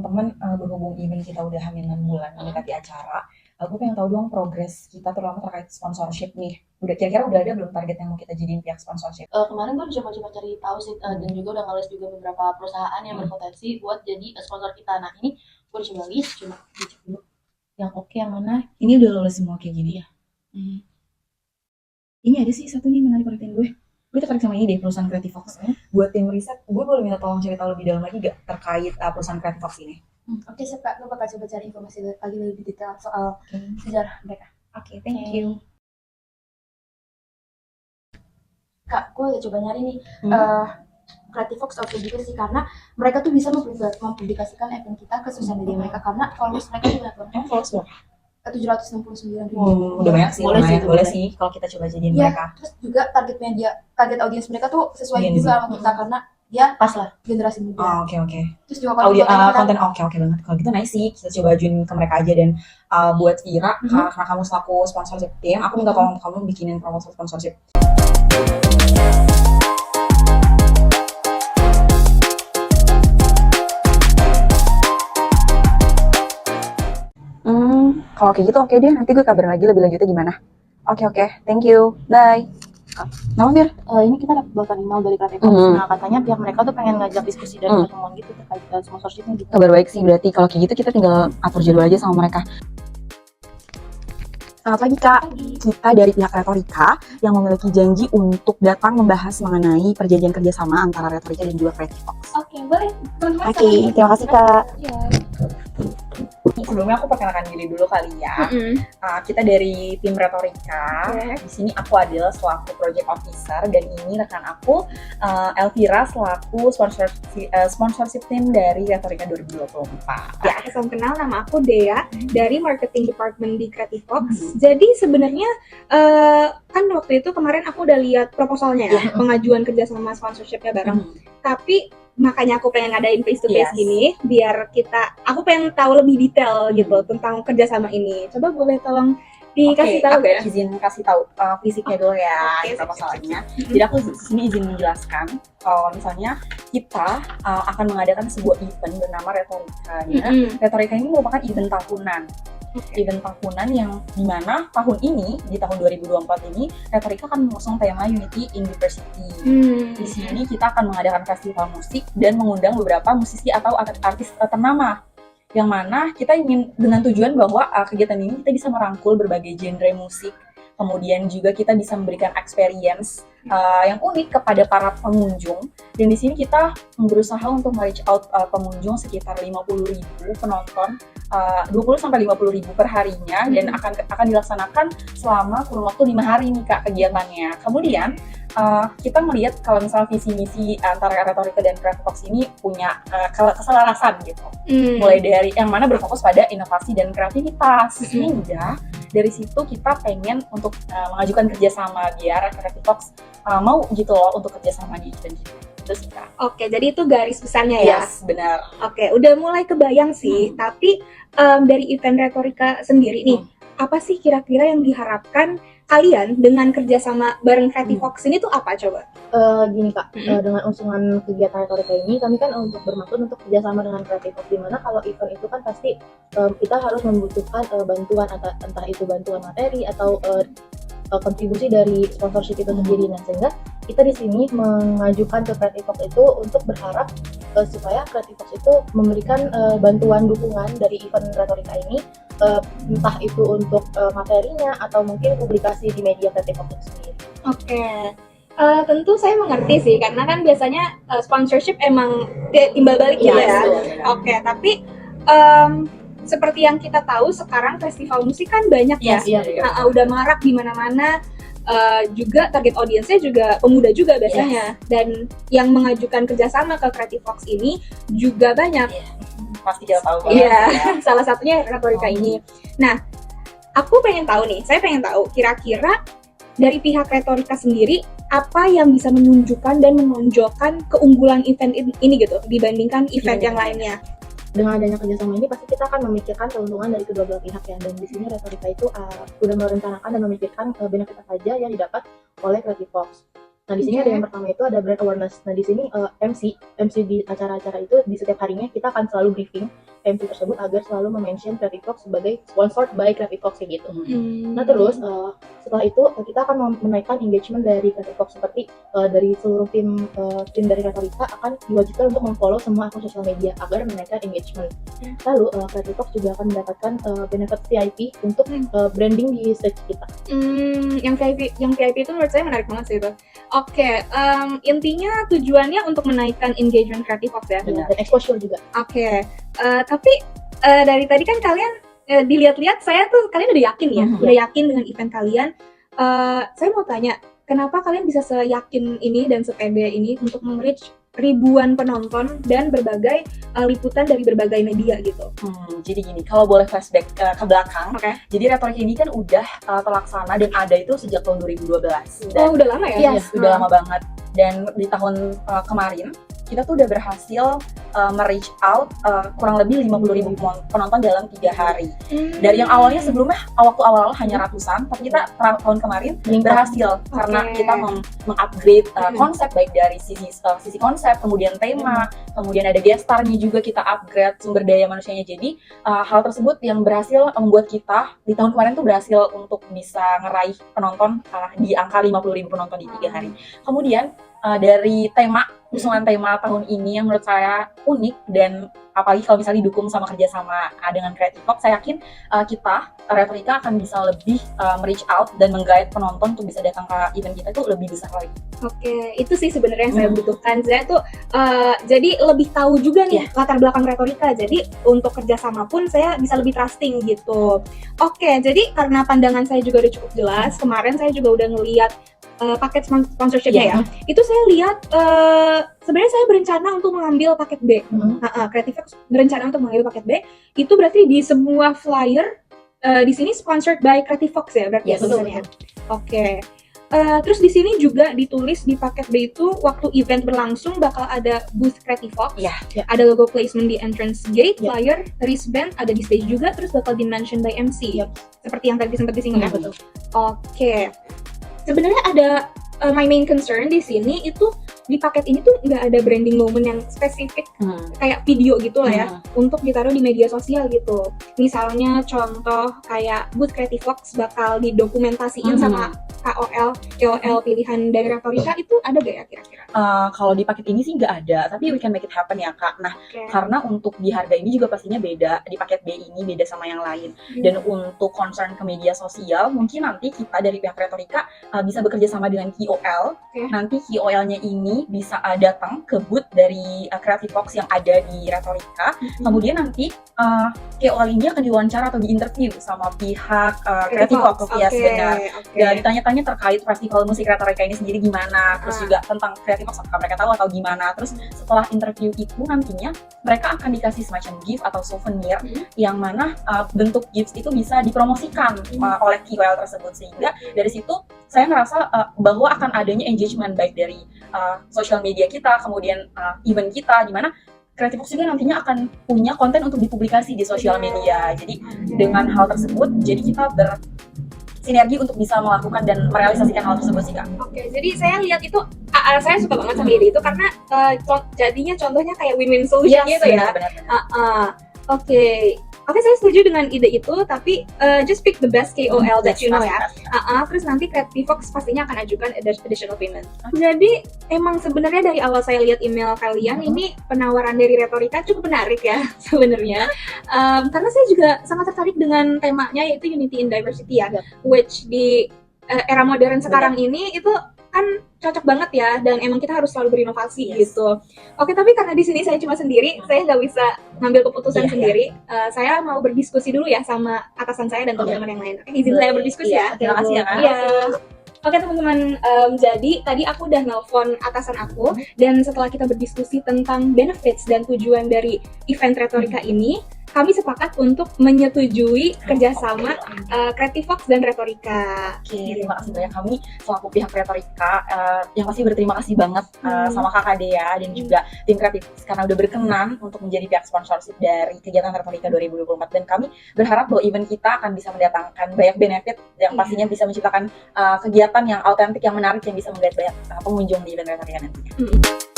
teman-teman, berhubung event kita udah H-6 bulan mendekati acara, aku pengen tahu dong progres kita terutama terkait sponsorship nih. Kira-kira udah ada belum target yang mau kita jadiin pihak sponsorship? Kemarin gue coba-coba cari tahu sih, dan juga udah nge juga beberapa perusahaan yang berpotensi buat jadi sponsor kita. Nah ini gue udah coba list, cuma dicek dulu yang oke yang mana. Ini udah lulus semua kayak gini ya? Ini ada sih satu nih menarik perhatian gue. Gue tertarik sama ini deh, perusahaan Creative Fox. Buat tim riset, gue boleh minta tolong cari tahu lebih dalam lagi gak terkait perusahaan Creative Fox ini? Oke, siap Kak. Gue bakal coba cari informasi lagi lebih detail soal sejarah mereka. Oke, thank you. Kak, gue udah coba nyari nih Creative Fox oke juga sih, karena mereka tuh bisa mempublikasikan event kita ke sosial media mereka, karena followers mereka tuh banyak banget. Followers berapa? 769.000. Udah banyak sih, boleh sih, boleh sih kalau kita coba jadiin mereka. Terus juga target audiens mereka tuh sesuai Gen Z. juga sama kita, karena dia Pas lah. generasi muda. Oke. Terus juga konten oke banget. Kalau gitu nice sih, kita coba ajuin ke mereka aja. Dan buat Vira, karena kamu selaku sponsorship tim, aku minta tolong kamu bikinin proposal sponsorship. Kalau kayak gitu oke deh, nanti gue kabarin lagi lebih lanjutnya gimana. Oke, thank you, bye. Nama Bir? Ini kita dapat email dari Creative Fox. Nah katanya pihak mereka tuh pengen ngajak diskusi dan pertemuan gitu terkait sponsorshipnya gitu. Kabar baik sih, berarti kalau kayak gitu kita tinggal atur jadwal aja sama mereka. Selamat pagi Kak, kita dari pihak Retorika yang memiliki janji untuk datang membahas mengenai perjanjian kerjasama antara Retorika dan juga Creative Fox. Oke, boleh. Oke, terima kasih Kak. Iya. Sebelumnya aku perkenalkan diri dulu kali ya. Kita dari tim Retorika. Di sini aku Adil selaku project officer dan ini rekan aku Elvira selaku sponsorship tim dari Retorika 2024. Ya, salam kenal, nama aku Dea dari marketing department di Creative Fox. Jadi sebenarnya kan waktu itu kemarin aku udah lihat proposalnya ya, pengajuan kerjasama sponsorshipnya bareng. Tapi makanya aku pengen ngadain face to face gini, biar aku pengen tahu lebih detail gitu tentang kerjasama ini. Coba boleh tolong dikasih tahu ya? Izin kasih tahu fisiknya dulu ya, proposalnya. Jadi aku di sini izin menjelaskan kalau misalnya kita akan mengadakan sebuah event bernama Retorika. Retorika ini merupakan event tahunan. Event tahunan yang dimana tahun ini, di tahun 2024 ini, Retorika akan mengusung tema Unity in Diversity. Di sini kita akan mengadakan festival musik dan mengundang beberapa musisi atau artis ternama. Yang mana kita ingin dengan tujuan bahwa kegiatan ini kita bisa merangkul berbagai genre musik. Kemudian juga kita bisa memberikan experience yang unik kepada para pengunjung. Dan di sini kita berusaha untuk reach out pengunjung sekitar 50.000 penonton, 20-50.000 per harinya, dan akan dilaksanakan selama kurun waktu 5 hari nih Kak kegiatannya. Kemudian kita melihat kalau misalnya visi misi antara Retorika dan Creative Fox ini punya keselarasan gitu. Mulai dari yang mana berfokus pada inovasi dan kreativitas. Sehingga dari situ kita pengen untuk mengajukan kerjasama biar Creative Fox mau gitu loh untuk kerjasama di event itu. Terus Kak. Oke, jadi itu garis besarnya ya? Yes, benar. Oke, udah mulai kebayang sih. Tapi dari event Retorika sendiri nih, apa sih kira-kira yang diharapkan kalian dengan kerjasama bareng Creative Fox ini tuh apa coba? Gini Kak, dengan usungan kegiatan Retorika ini kami kan untuk bermaksud untuk kerjasama dengan Creative Fox, dimana kalau event itu kan pasti kita harus membutuhkan bantuan, entah itu bantuan materi atau kontribusi dari sponsorship itu sendiri. Nah sehingga kita di sini mengajukan ke Creative Fox itu untuk berharap supaya Creative Fox itu memberikan bantuan dukungan dari event Retorika ini, entah itu untuk materinya atau mungkin publikasi di media Creative Fox sendiri. Oke. Tentu saya mengerti sih, karena kan biasanya sponsorship emang timbal balik gitu ya. Oke, tapi seperti yang kita tahu sekarang festival musik kan banyak ya. Udah marak di mana-mana. Juga target audiensnya juga pemuda juga biasanya. Dan yang mengajukan kerjasama ke Creative Fox ini juga banyak. Pasti kita tahu. Salah satunya Retorika ini. Nah, saya pengen tahu kira-kira dari pihak Retorika sendiri apa yang bisa menunjukkan dan menonjolkan keunggulan event ini gitu dibandingkan event yang lainnya. Dengan adanya kerjasama ini pasti kita akan memikirkan keuntungan dari kedua belah pihak ya, dan di sini Retorika itu sudah merencanakan dan memikirkan benefit apa saja yang didapat oleh Creative Fox. Nah, di sini ada yang pertama itu ada brand awareness. Nah, di sini MC di acara-acara itu di setiap harinya kita akan selalu briefing MC tersebut agar selalu mention Creative Talks sebagai sponsored by Creative Talks kayak gitu. Nah, terus setelah itu kita akan menaikkan engagement dari Creative Talks, seperti dari seluruh tim dari Retorika akan diwajibkan untuk memfollow semua akun sosial media agar menaikkan engagement. Lalu Creative Talks juga akan mendapatkan benefit VIP untuk branding di stage kita. Yang VIP itu menurut saya menarik banget sih itu. Oke, intinya tujuannya untuk menaikkan engagement Creative Talks ya. Dan exposure juga. Oke, tapi dari tadi kan kalian dilihat-lihat saya tuh kalian udah yakin ya, udah yakin dengan event kalian. Saya mau tanya, kenapa kalian bisa seyakin ini dan sepede ini untuk meng-reach ribuan penonton dan berbagai liputan dari berbagai media gitu? Jadi gini, kalau boleh flashback ke belakang, jadi Retorika ini kan udah terlaksana dan ada itu sejak tahun 2012. Oh, udah lama ya? Yes, udah lama banget. Dan di tahun kemarin kita tuh udah berhasil reach out kurang lebih 50.000 penonton dalam 3 hari. Dari yang awalnya sebelumnya waktu awal hanya ratusan, tapi kita tahun kemarin berhasil karena kita mengupgrade konsep, baik dari sisi konsep, kemudian tema, kemudian ada guest star-nya juga kita upgrade, sumber daya manusianya. Jadi hal tersebut yang berhasil membuat kita di tahun kemarin tuh berhasil untuk bisa ngeraih penonton di angka 50.000 penonton di 3 hari. Kemudian dari usungan tema tahun ini yang menurut saya unik, dan apalagi kalau misalnya didukung sama kerjasama dengan Creative Talks, saya yakin kita Retorika akan bisa lebih reach out dan meng-guide penonton untuk bisa datang ke event kita itu lebih besar lagi. Oke, itu sih sebenarnya yang saya butuhkan. Saya tuh jadi lebih tahu juga nih latar belakang Retorika. Jadi untuk kerjasama pun saya bisa lebih trusting gitu. Oke, jadi karena pandangan saya juga udah cukup jelas, kemarin saya juga udah ngeliat paket sponsorship-nya ya. Itu saya lihat sebenarnya saya berencana untuk mengambil paket B. Creative Talks berencana untuk mengambil paket B. Itu berarti di semua flyer di sini sponsored by Creative Talks ya berarti tulisannya. Oke. Terus di sini juga ditulis di paket B itu waktu event berlangsung bakal ada booth Creative Talks. Ada logo placement di entrance gate, flyer, wristband ada di stage juga, terus bakal di-mention by MC. Seperti yang tadi sempat disinggung ya. Oke. Sebenarnya ada my main concern di sini itu di paket ini tuh nggak ada branding moment yang spesifik kayak video gitu lah ya untuk ditaruh di media sosial gitu. Misalnya contoh kayak booth Creative Talks bakal didokumentasiin sama KOL pilihan dari Retorika, itu ada gak ya kira-kira? Kalau di paket ini sih nggak ada, tapi we can make it happen ya Kak. Nah, karena untuk di harga ini juga pastinya beda, di paket B ini beda sama yang lain. Dan untuk concern ke media sosial, mungkin nanti kita dari pihak Retorika bisa bekerja sama dengan KOL. Nanti KOL-nya ini bisa datang ke booth dari Creative Talks yang ada di Retorika. Kemudian nanti KOL ini akan diwawancara atau diinterview sama pihak Creative Talks. Yes, benar. Dan ditanya-tanya terkait festival musik Retorika ini sendiri gimana, terus juga tentang Creative Talks apakah mereka tahu atau gimana. Terus setelah interview itu nantinya mereka akan dikasih semacam gift atau souvenir yang mana bentuk gift itu bisa dipromosikan oleh KOL tersebut, sehingga dari situ saya ngerasa bahwa akan adanya engagement baik dari social media kita, kemudian event kita, di mana Creative Talks juga nantinya akan punya konten untuk dipublikasi di sosial media. Jadi dengan hal tersebut, jadi kita sinergi untuk bisa melakukan dan merealisasikan hal tersebut sih Kak. Oke, jadi saya lihat itu, saya suka banget sama ide itu karena jadinya contohnya kayak win-win solution gitu ya. Oke, saya setuju dengan ide itu, tapi just pick the best KOL that you know ya. Terus nanti Creative Talks pastinya akan ajukan additional payment. Jadi emang sebenarnya dari awal saya lihat email kalian ini penawaran dari Retorika cukup menarik ya sebenarnya. Karena saya juga sangat tertarik dengan temanya yaitu Unity in Diversity ya, which di era modern sekarang ini itu kan cocok banget ya, dan emang kita harus selalu berinovasi gitu. Oke, tapi karena di sini saya cuma sendiri, saya nggak bisa ngambil keputusan sendiri. Saya mau berdiskusi dulu ya sama atasan saya dan teman-teman yang lain. Oke, izin saya berdiskusi ya. Terima kasih ya Kak. Oke teman-teman, jadi tadi aku udah nelpon atasan aku, dan setelah kita berdiskusi tentang benefits dan tujuan dari event Retorika ini, kami sepakat untuk menyetujui kerjasama Creative Fox dan Retorika. Oke, terima kasih banyak. Kami selaku pihak Retorika yang pasti berterima kasih banget sama Kakak Dea dan juga tim Kreatif karena udah berkenan untuk menjadi pihak sponsorship dari kegiatan Retorika 2024, dan kami berharap bahwa event kita akan bisa mendatangkan banyak benefit yang pastinya bisa menciptakan kegiatan yang autentik, yang menarik, yang bisa menggait banyak pengunjung di event Retorika nantinya.